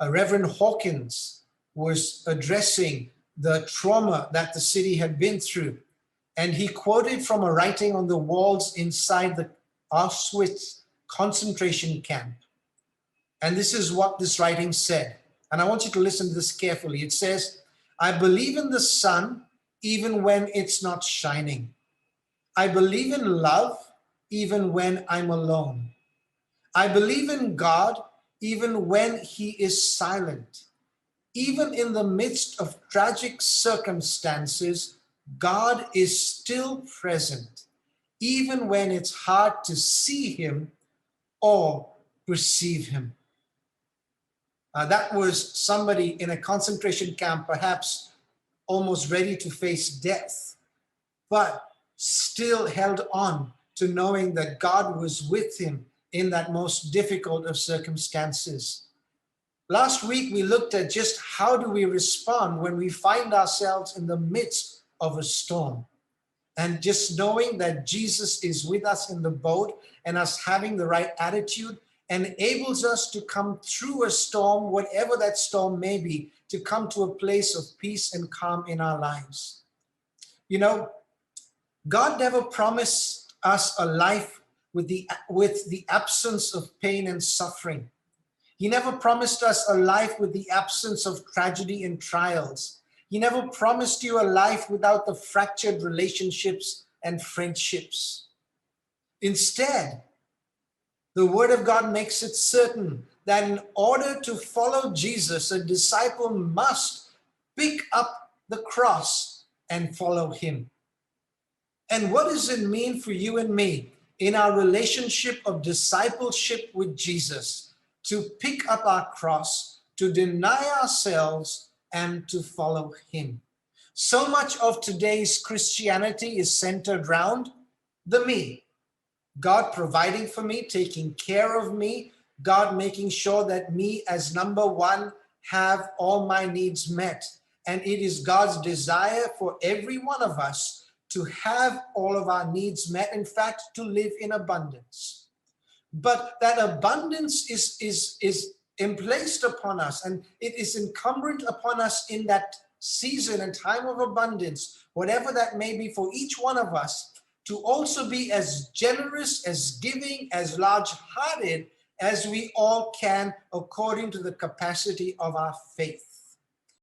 Reverend Hawkins was addressing the trauma that the city had been through. And he quoted from a writing on the walls inside the Auschwitz concentration camp. And this is what this writing said. And I want you to listen to this carefully. It says, "I believe in the sun even when it's not shining. I believe in love even when I'm alone. I believe in God even when he is silent. Even in the midst of tragic circumstances, God is still present, even when it's hard to see him or perceive him." That was somebody in a concentration camp, perhaps almost ready to face death, but still held on to knowing that God was with him in that most difficult of circumstances. Last week, we looked at just how do we respond when we find ourselves in the midst of a storm. And just knowing that Jesus is with us in the boat and us having the right attitude enables us to come through a storm, whatever that storm may be, to come to a place of peace and calm in our lives. You know, God never promised us a life with the absence of pain and suffering. He never promised us a life with the absence of tragedy and trials. He never promised you a life without the fractured relationships and friendships. Instead, the Word of God makes it certain that in order to follow Jesus, a disciple must pick up the cross and follow him. And what does it mean for you and me in our relationship of discipleship with Jesus to pick up our cross, to deny ourselves, and to follow him? So much of today's Christianity is centered around the me. God providing for me, taking care of me, God making sure that me as number one have all my needs met. And it is God's desire for every one of us to have all of our needs met, in fact, to live in abundance. But that abundance is emplaced upon us, and it is incumbent upon us in that season and time of abundance, whatever that may be for each one of us, to also be as generous, as giving, as large-hearted as we all can according to the capacity of our faith.